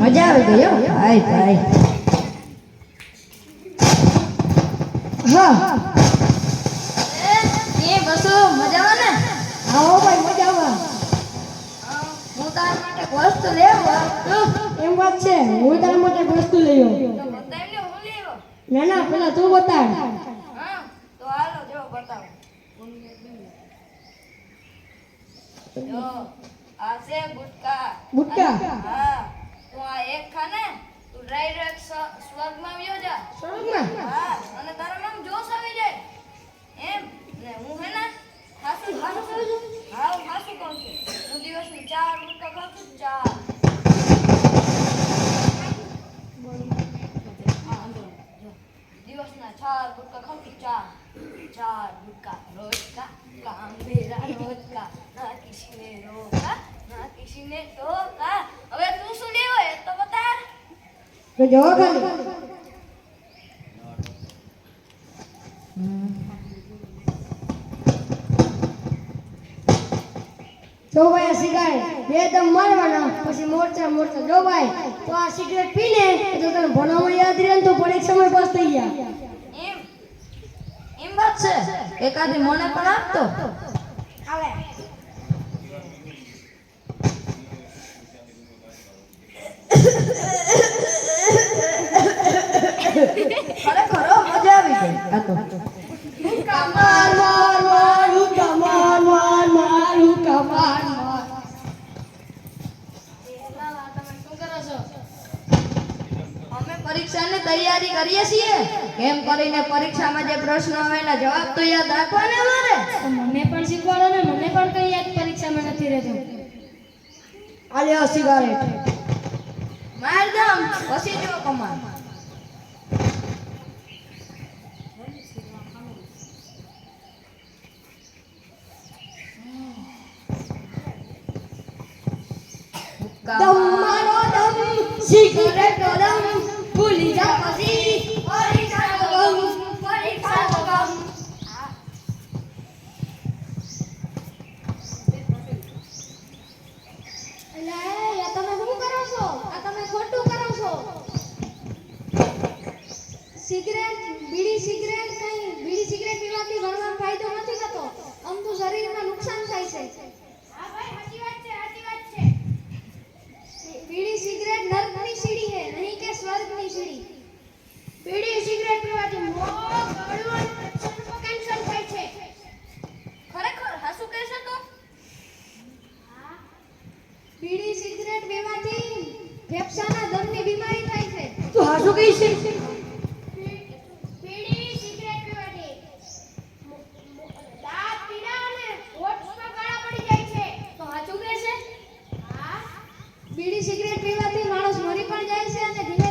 મજા આવી ગઈ હો ભાઈ ભાઈ. હા એ બસો મજામાં ને? આવો ભાઈ મજામાં. હું તારા માટે વસ્તુ લેવો એમ વાત છે, હું તારા માટે વસ્તુ લઈ આવ્યો. તો બતાવી હું લેવો. ના ના પેલા તું બતાડ. હા તો હાલો જો બતાવો. જો આ છે ગુટકા. ગુટકા? હા તું આ એક ખાને તું ડાયરેક્ટ સ્વર્ગમાં વયો જા. સ્વર્ગમાં? હા અને તારા માં જોશ આવી જાય એમ ને હું હે ને હાસુ કહું છું. હા હું હાસુ કહું છું. હું દિવસની 4 ગુટકા ખાઉં છું. 4 દિવસના 4 ગુટકા ખાઉં છું. 4 ગુટકા રોજ કા કામ મેરા રોજ કા ના કિસીને રોકા ના કિસીને ટોકા. હવે તું શું લેવો એ તો બતા. તો જો ખાલી જો ભાઈ આ સિગારેટ બે દમ મારવાના પછી મોરચા મોરચા. જો ભાઈ તો આ સિગરેટ પીને તો તને ભણવામાં યાદ રહે ને તો પરીક્ષામાં પાસ થઈ ગયા. એમ વાત છે. એકાદી મને પણ આપતો. હાલે ખરેખર મજા આવી ગઈ. આ તો કમાન માર મારું કમાન માર મારું કમાન માર. અમે પરીક્ષાની તૈયારી કરીએ છીએ. એમ કરીને પરીક્ષામાં જે પ્રશ્નો આવે એના જવાબ તો યાદ રાખવાના મારે. મને પણ શીખવાડો ને, મને પણ કઈ યાદ પરીક્ષામાં નથી રહેતું. આલે આ સિગારેટ માર દમ પછી જો કમાન. દમ મારો દમ સિગારેટ નો દમ ભૂલી જા પછી પરીક્ષાનો ગમ પરીક્ષાનો ગમ. એટલે આ તમે શું કરો છો? આ તમે ખોટું કરો છો. સિગરેટ, બીડી સિગરેટ પીવાથી ભણવામાં ફાયદો નથી થતો. આમ તો શરીરમાં નુકસાન થાય છે. હા ભાઈ સાચી વાત છે. બીડી સિગરેટ નરકની સીડી છે, નહીં કે સ્વર્ગની સીડી. બીડી સિગરેટ પીવાથી મોં, ગળું અને પેટનું કેન્સર થાય છે. ખરેખર હાસુ કહેશે તો? બીડી સિગરેટ પીવાથી ફેફસાના દમની બીમારી થાય છે. તું હાસુ કઈ છે? બીડી સિગરેટ પીવાથી દાંત પીડા અને હોઠમાં કાળા પડી જાય છે. તો સાચું કહે છે? હા. બીડી સિગરેટ પીવાથી માણસ મરી પણ જાય છે અને ધીમે